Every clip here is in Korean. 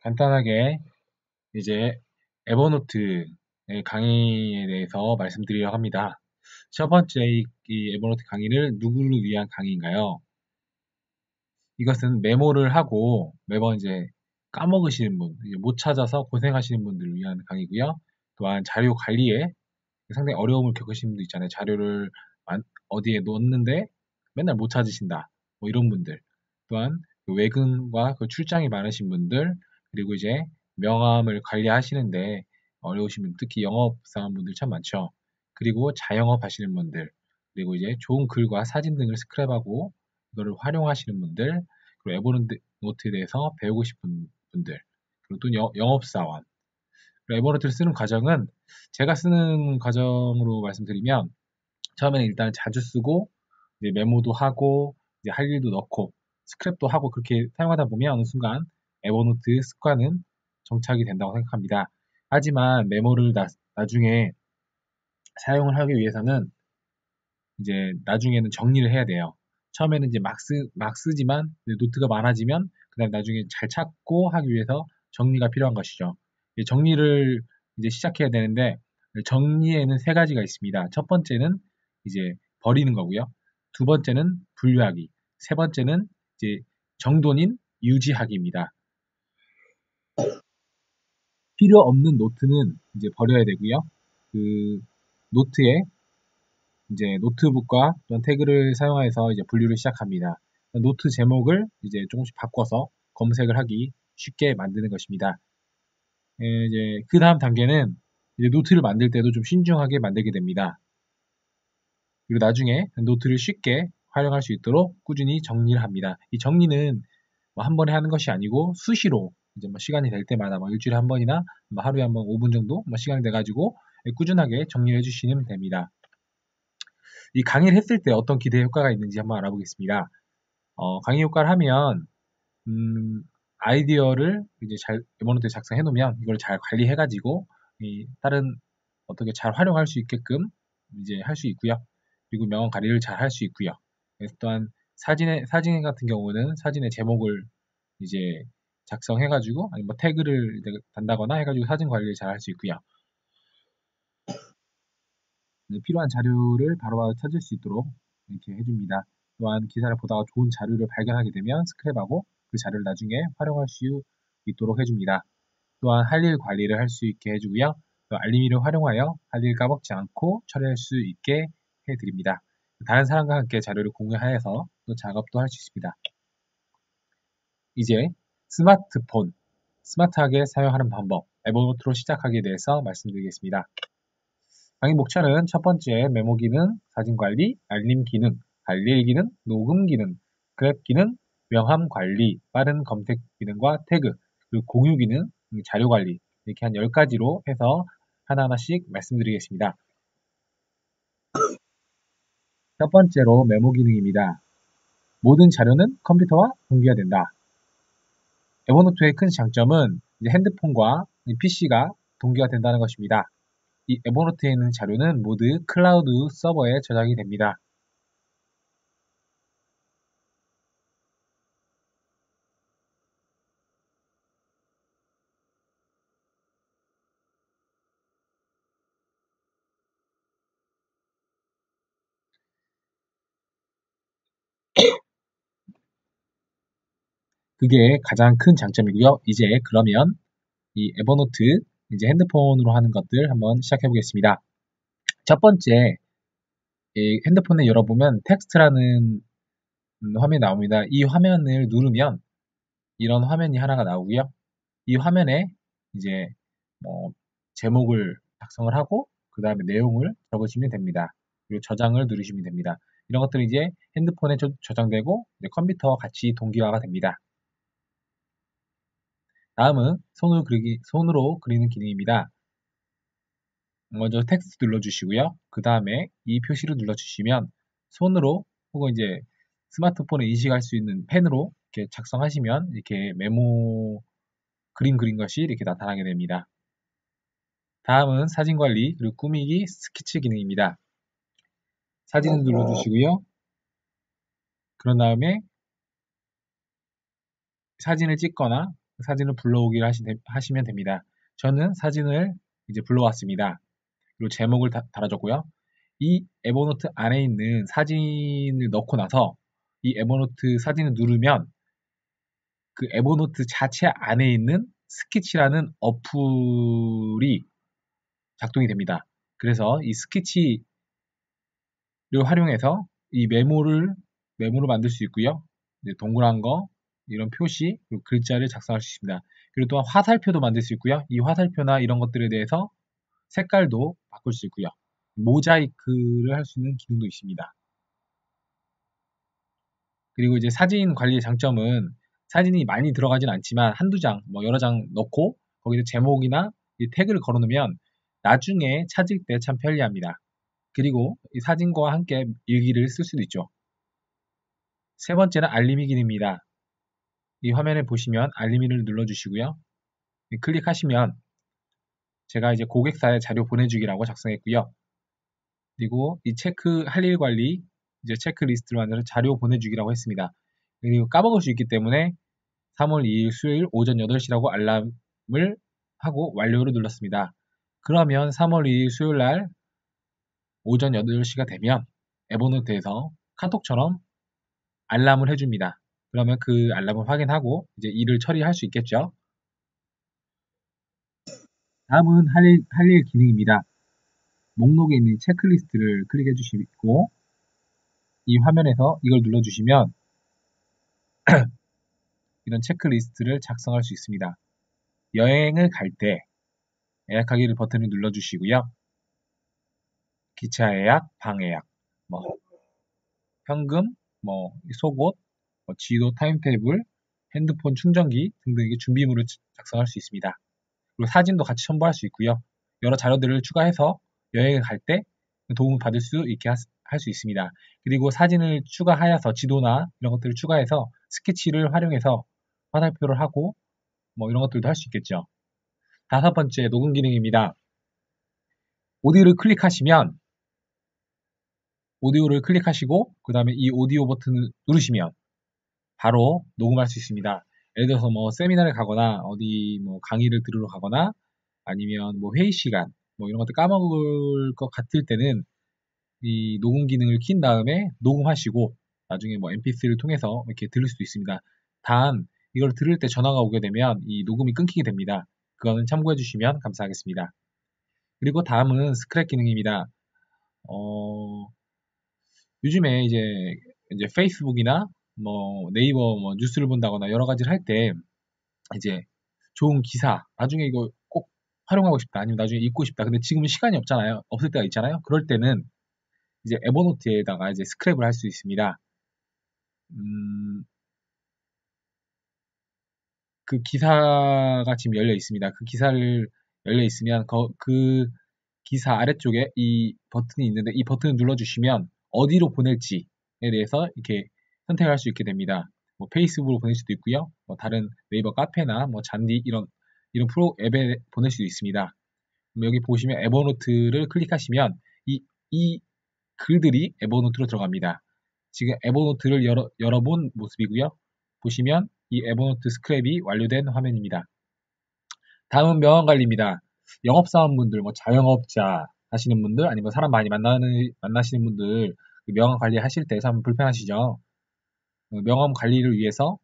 간단하게 이제 에버노트의 강의에 대해서 말씀드리려고 합니다. 첫 번째 이 에버노트 강의를 누구를 위한 강의인가요? 이것은 메모를 하고 매번 이제 까먹으시는 분, 못 찾아서 고생하시는 분들을 위한 강의고요. 또한 자료 관리에 상당히 어려움을 겪으시는 분도 있잖아요. 자료를 어디에 놓는데 맨날 못 찾으신다. 뭐 이런 분들. 또한 그 외근과 그 출장이 많으신 분들, 그리고 이제 명함을 관리하시는데 어려우신 분, 특히 영업사원분들 참 많죠. 그리고 자영업 하시는 분들, 그리고 이제 좋은 글과 사진 등을 스크랩하고 이거를 활용하시는 분들, 그리고 에버노트에 대해서 배우고 싶은 분들, 그리고 또 영업사원. 에버노트를 쓰는 과정은 제가 쓰는 과정으로 말씀드리면 처음에는 일단 자주 쓰고 이제 메모도 하고 이제 할 일도 넣고 스크랩도 하고 그렇게 사용하다 보면 어느 순간 에버노트 습관은 정착이 된다고 생각합니다. 하지만 메모를 나중에 사용을 하기 위해서는 이제 나중에는 정리를 해야 돼요. 처음에는 이제 막 쓰지만 노트가 많아지면 그다음 나중에 잘 찾고 하기 위해서 정리가 필요한 것이죠. 정리를 이제 시작해야 되는데 정리에는 세 가지가 있습니다. 첫 번째는 이제 버리는 거고요. 두 번째는 분류하기. 세 번째는 이제 정돈인 유지하기입니다. 필요 없는 노트는 이제 버려야 되고요. 그 노트에 이제 노트북과 또는 태그를 사용해서 이제 분류를 시작합니다. 노트 제목을 이제 조금씩 바꿔서 검색을 하기 쉽게 만드는 것입니다. 이제 그 다음 단계는 이제 노트를 만들 때도 좀 신중하게 만들게 됩니다. 그리고 나중에 노트를 쉽게 활용할 수 있도록 꾸준히 정리를 합니다. 이 정리는 뭐 한 번에 하는 것이 아니고 수시로 이제 뭐 시간이 될 때마다 뭐 일주일에 한 번이나 뭐 하루에 한 번 5분 정도 뭐 시간이 돼 가지고 꾸준하게 정리를 해주시면 됩니다. 이 강의를 했을 때 어떤 기대 효과가 있는지 한번 알아보겠습니다. 강의 효과를 하면 아이디어를 이제 잘 에버노트에 작성해 놓으면 이걸 잘 관리해가지고 다른 어떻게 잘 활용할 수 있게끔 이제 할 수 있고요. 그리고 명언 관리를 잘 할 수 있고요. 또한 사진 같은 경우는 사진의 제목을 이제 작성해가지고 아니 뭐 태그를 단다거나 해가지고 사진 관리를 잘 할 수 있고요. 필요한 자료를 바로바로 찾을 수 있도록 이렇게 해줍니다. 또한 기사를 보다가 좋은 자료를 발견하게 되면 스크랩하고 그 자료를 나중에 활용할 수 있도록 해줍니다. 또한 할 일 관리를 할 수 있게 해주고요. 또 알림이를 활용하여 할 일 까먹지 않고 처리할 수 있게 해드립니다. 다른 사람과 함께 자료를 공유하여서 또 작업도 할 수 있습니다. 이제 스마트폰, 스마트하게 사용하는 방법, 에버노트로 시작하기에 대해서 말씀드리겠습니다. 강의 목차는 첫 번째 메모 기능, 사진 관리, 알림 기능, 관리 기능, 녹음 기능, 그래프 기능, 명함 관리, 빠른 검색 기능과 태그, 그리고 공유 기능, 자료 관리 이렇게 한 10가지로 해서 하나하나씩 말씀드리겠습니다. 첫 번째로 메모 기능입니다. 모든 자료는 컴퓨터와 동기화 된다. 에버노트의 큰 장점은 핸드폰과 PC가 동기화 된다는 것입니다. 이 에버노트에 있는 자료는 모두 클라우드 서버에 저장이 됩니다. 그게 가장 큰 장점이고요. 이제 그러면 이 에버노트 이제 핸드폰으로 하는 것들 한번 시작해 보겠습니다. 첫 번째, 이 핸드폰에 열어보면 텍스트라는 화면이 나옵니다. 이 화면을 누르면 이런 화면이 하나가 나오고요. 이 화면에 이제 뭐 제목을 작성을 하고 그 다음에 내용을 적으시면 됩니다. 그리고 저장을 누르시면 됩니다. 이런 것들이 이제 핸드폰에 저장되고 컴퓨터와 같이 동기화가 됩니다. 다음은 손으로 그리는 기능입니다. 먼저 텍스트 눌러주시고요. 그 다음에 이 표시를 눌러주시면 손으로 혹은 이제 스마트폰에 인식할 수 있는 펜으로 이렇게 작성하시면 이렇게 메모 그림 그린 것이 이렇게 나타나게 됩니다. 다음은 사진 관리 그리고 꾸미기 스케치 기능입니다. 사진을 눌러주시고요. 그런 다음에 사진을 찍거나 그 사진을 불러오기를 하시면 됩니다. 저는 사진을 이제 불러왔습니다. 그리고 제목을 달아줬고요. 이 에버노트 안에 있는 사진을 넣고 나서 이 에버노트 사진을 누르면 그 에버노트 자체 안에 있는 스케치라는 어플이 작동이 됩니다. 그래서 이 스케치를 활용해서 이 메모를 만들 수 있고요. 이제 동그란 거, 이런 표시, 그리고 글자를 작성할 수 있습니다. 그리고 또한 화살표도 만들 수 있고요. 이 화살표나 이런 것들에 대해서 색깔도 바꿀 수 있고요. 모자이크를 할 수 있는 기능도 있습니다. 그리고 이제 사진 관리의 장점은 사진이 많이 들어가진 않지만 한두 장, 뭐 여러 장 넣고 거기서 제목이나 이 태그를 걸어 놓으면 나중에 찾을 때 참 편리합니다. 그리고 이 사진과 함께 일기를 쓸 수도 있죠. 세 번째는 알림이 기능입니다. 이 화면에 보시면 알림이를 눌러주시고요. 클릭하시면 제가 이제 고객사에 자료 보내주기라고 작성했고요. 그리고 이 체크 할 일 관리, 이제 체크리스트를 만들어서 자료 보내주기라고 했습니다. 그리고 까먹을 수 있기 때문에 3월 2일 수요일 오전 8시라고 알람을 하고 완료를 눌렀습니다. 그러면 3월 2일 수요일 날 오전 8시가 되면 에버노트에서 카톡처럼 알람을 해줍니다. 그러면 그 알람을 확인하고 이제 일을 처리할 수 있겠죠. 다음은 할 일 기능입니다. 목록에 있는 체크리스트를 클릭해 주시고 이 화면에서 이걸 눌러주시면 이런 체크리스트를 작성할 수 있습니다. 여행을 갈 때 예약하기를 버튼을 눌러주시고요. 기차 예약, 방 예약, 뭐 현금, 뭐 속옷, 뭐 지도 타임테이블, 핸드폰 충전기 등등의 준비물을 작성할 수 있습니다. 그리고 사진도 같이 첨부할 수 있고요. 여러 자료들을 추가해서 여행을 갈 때 도움을 받을 수 있게 할 수 있습니다. 그리고 사진을 추가하여서 지도나 이런 것들을 추가해서 스케치를 활용해서 화살표를 하고 뭐 이런 것들도 할 수 있겠죠. 다섯 번째 녹음 기능입니다. 오디오를 클릭하시고 그 다음에 이 오디오 버튼을 누르시면 바로 녹음할 수 있습니다. 예를 들어서 뭐 세미나를 가거나 어디 뭐 강의를 들으러 가거나 아니면 뭐 회의 시간 뭐 이런 것들 까먹을 것 같을 때는 이 녹음 기능을 킨 다음에 녹음하시고 나중에 뭐 mp3를 통해서 이렇게 들을 수도 있습니다. 단 이걸 들을 때 전화가 오게 되면 이 녹음이 끊기게 됩니다. 그거는 참고해 주시면 감사하겠습니다. 그리고 다음은 스크랩 기능입니다. 요즘에 이제 페이스북이나 뭐 네이버 뭐 뉴스를 본다거나 여러 가지를 할 때 이제 좋은 기사, 나중에 이거 꼭 활용하고 싶다, 아니면 나중에 읽고 싶다. 근데 지금은 시간이 없잖아요. 없을 때가 있잖아요. 그럴 때는 이제 에버노트에다가 이제 스크랩을 할 수 있습니다. 그 기사가 지금 열려 있습니다. 그 기사를 열려 있으면 그 기사 아래쪽에 이 버튼이 있는데 이 버튼을 눌러주시면 어디로 보낼지에 대해서 이렇게 선택할 수 있게 됩니다. 뭐 페이스북으로 보낼 수도 있고요. 뭐 다른 네이버 카페나 뭐 잔디 이런 프로 앱에 보낼 수도 있습니다. 여기 보시면 에버노트를 클릭하시면 이 글들이 에버노트로 들어갑니다. 지금 에버노트를 열어본 모습이고요. 보시면 이 에버노트 스크랩이 완료된 화면입니다. 다음은 명함 관리입니다. 영업사원분들, 뭐 자영업자 하시는 분들, 아니면 사람 많이 만나시는 분들, 명함 관리하실 때 참 불편하시죠? 명함 관리를 위해서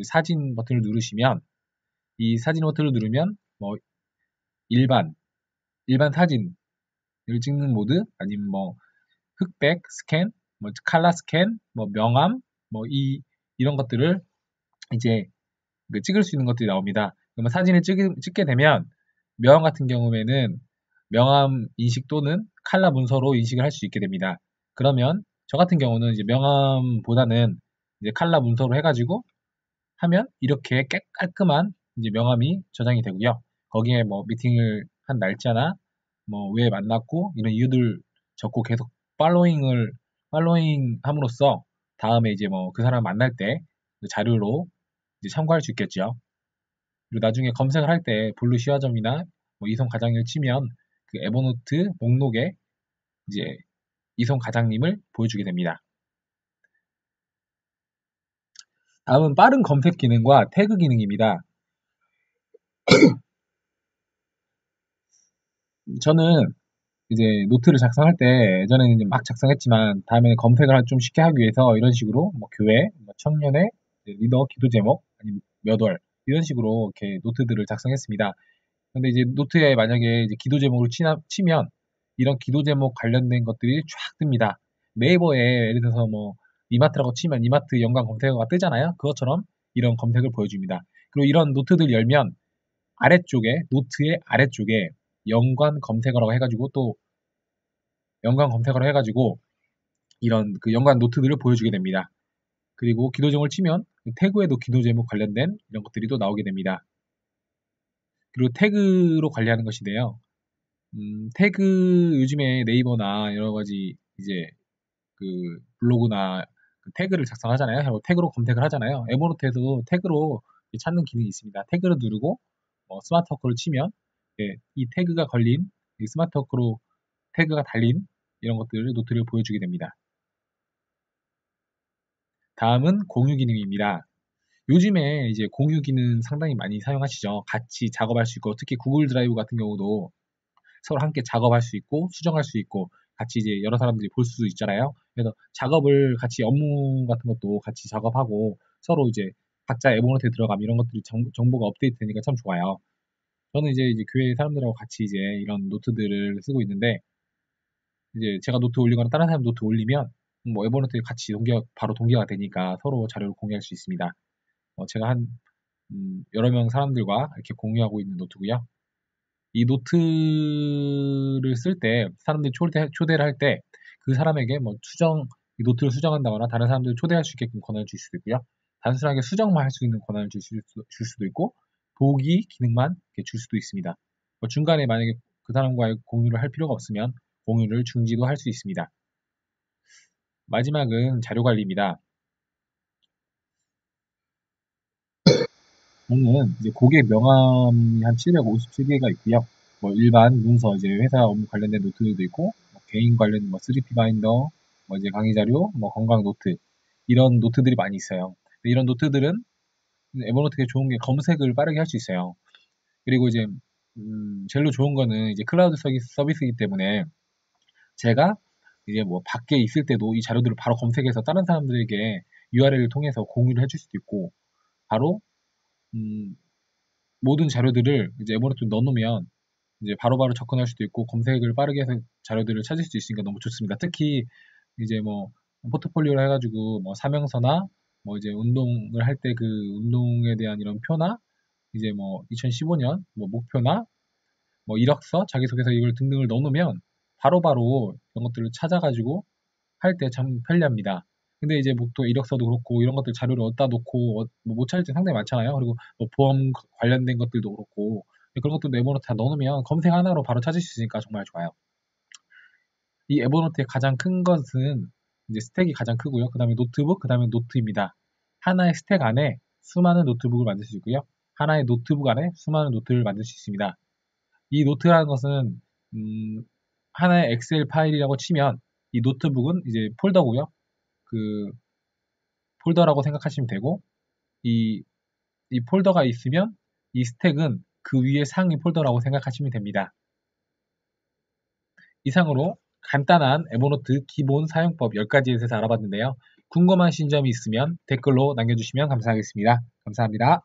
사진 버튼을 누르시면, 이 사진 버튼을 누르면, 뭐, 일반 사진을 찍는 모드, 아니면 뭐, 흑백 스캔, 뭐, 칼라 스캔, 뭐, 명함, 뭐, 이런 것들을 이제 찍을 수 있는 것들이 나옵니다. 그러면 사진을 찍게 되면 명함 같은 경우에는 명함 인식 또는 칼라 문서로 인식을 할 수 있게 됩니다. 그러면 저 같은 경우는 이제 명함보다는 이제 칼라 문서로 해가지고 하면 이렇게 깔끔한 이제 명함이 저장이 되고요. 거기에 뭐 미팅을 한 날짜나 뭐 왜 만났고 이런 이유들 적고 계속 팔로잉 함으로써 다음에 이제 뭐 그 사람 만날 때 그 자료로 이제 참고할 수 있겠죠. 그리고 나중에 검색을 할 때 블루 시화점이나 뭐 이송 과장님을 치면 그 에버노트 목록에 이제 이송 과장님을 보여주게 됩니다. 다음은 빠른 검색 기능과 태그 기능입니다. 저는 이제 노트를 작성할 때 예전에는 이제 막 작성했지만 다음에는 검색을 좀 쉽게 하기 위해서 이런 식으로 뭐 교회, 뭐 청년회, 이제 리더, 기도 제목, 아니면 몇 월 이런 식으로 이렇게 노트들을 작성했습니다. 근데 이제 노트에 만약에 이제 기도 제목을 치면 이런 기도 제목 관련된 것들이 쫙 뜹니다. 네이버에 예를 들어서 뭐 이마트라고 치면 이마트 연관 검색어가 뜨잖아요. 그것처럼 이런 검색을 보여줍니다. 그리고 이런 노트들 열면 아래쪽에 노트의 아래쪽에 연관 검색어라고 해가지고 또 연관 검색어로 해가지고 이런 그 연관 노트들을 보여주게 됩니다. 그리고 기도 제목을 치면 태그에도 기도 제목 관련된 이런 것들이 또 나오게 됩니다. 그리고 태그로 관리하는 것인데요. 태그 요즘에 네이버나 여러 가지 이제 그 블로그나 그 태그를 작성하잖아요. 태그로 검색을 하잖아요. 에버노트에도 태그로 찾는 기능이 있습니다. 태그를 누르고 스마트 워크를 치면 이 태그가 걸린 이 스마트 워크로 태그가 달린 이런 것들을 노트를 보여주게 됩니다. 다음은 공유 기능입니다. 요즘에 이제 공유 기능 상당히 많이 사용하시죠. 같이 작업할 수 있고 특히 구글 드라이브 같은 경우도 서로 함께 작업할 수 있고 수정할 수 있고 같이 이제 여러 사람들이 볼 수 있잖아요. 그래서 작업을 같이 업무 같은 것도 같이 작업하고 서로 이제 각자 에버노트에 들어가면 이런 것들이 정보가 업데이트 되니까 참 좋아요. 저는 이제 교회 사람들하고 같이 이제 이런 노트들을 쓰고 있는데 이제 제가 노트 올리거나 다른 사람 노트 올리면 뭐 에버노트에 같이 바로 동기가 되니까 서로 자료를 공유할 수 있습니다. 제가 한 여러 명 사람들과 이렇게 공유하고 있는 노트고요. 이 노트를 쓸 때 사람들이 초대를 할 때 그 사람에게 뭐 이 노트를 수정한다거나 다른 사람들을 초대할 수 있게끔 권한을 줄 수도 있고요. 단순하게 수정만 할 수 있는 권한을 줄 수도 있고 보기 기능만 줄 수도 있습니다. 중간에 만약에 그 사람과의 공유를 할 필요가 없으면 공유를 중지도 할 수 있습니다. 마지막은 자료 관리입니다. 저는 이제 고객 명함이 한 757개가 있고요. 뭐 일반 문서 이제 회사 업무 관련된 노트들도 있고 뭐 개인 관련 뭐 3P 바인더, 뭐 이제 강의 자료, 뭐 건강 노트 이런 노트들이 많이 있어요. 이런 노트들은 에버노트가 좋은 게 검색을 빠르게 할 수 있어요. 그리고 이제 제일로 좋은 거는 이제 클라우드 서비스이기 때문에 제가 이제 뭐 밖에 있을 때도 이 자료들을 바로 검색해서 다른 사람들에게 URL을 통해서 공유를 해줄 수도 있고 바로 음, 모든 자료들을 이제 에버노트에 넣어놓으면 이제 바로바로 접근할 수도 있고 검색을 빠르게 해서 자료들을 찾을 수 있으니까 너무 좋습니다. 특히 이제 뭐 포트폴리오를 해가지고 뭐 사명서나 뭐 이제 운동을 할 때 그 운동에 대한 이런 표나 이제 뭐 2015년 뭐 목표나 뭐 이력서, 자기소개서 이걸 등등을 넣어놓으면 바로바로 이런 것들을 찾아가지고 할 때 참 편리합니다. 근데 이제 뭐 또 이력서도 그렇고 이런 것들 자료를 얻다 놓고 뭐못 찾을 때 상당히 많잖아요. 그리고 뭐 보험 관련된 것들도 그렇고 그런 것도 에버노트 다 넣어놓으면 검색 하나로 바로 찾을 수 있으니까 정말 좋아요. 이 에버노트의 가장 큰 것은 이제 스택이 가장 크고요. 그 다음에 노트북, 그 다음에 노트입니다. 하나의 스택 안에 수많은 노트북을 만들 수 있고요. 하나의 노트북 안에 수많은 노트를 만들 수 있습니다. 이 노트라는 것은 하나의 엑셀 파일이라고 치면 이 노트북은 이제 폴더고요. 그 폴더라고 생각하시면 되고 이, 이 폴더가 있으면 이 스택은 그 위에 상위 폴더라고 생각하시면 됩니다. 이상으로 간단한 에버노트 기본 사용법 10가지에 대해서 알아봤는데요. 궁금하신 점이 있으면 댓글로 남겨주시면 감사하겠습니다. 감사합니다.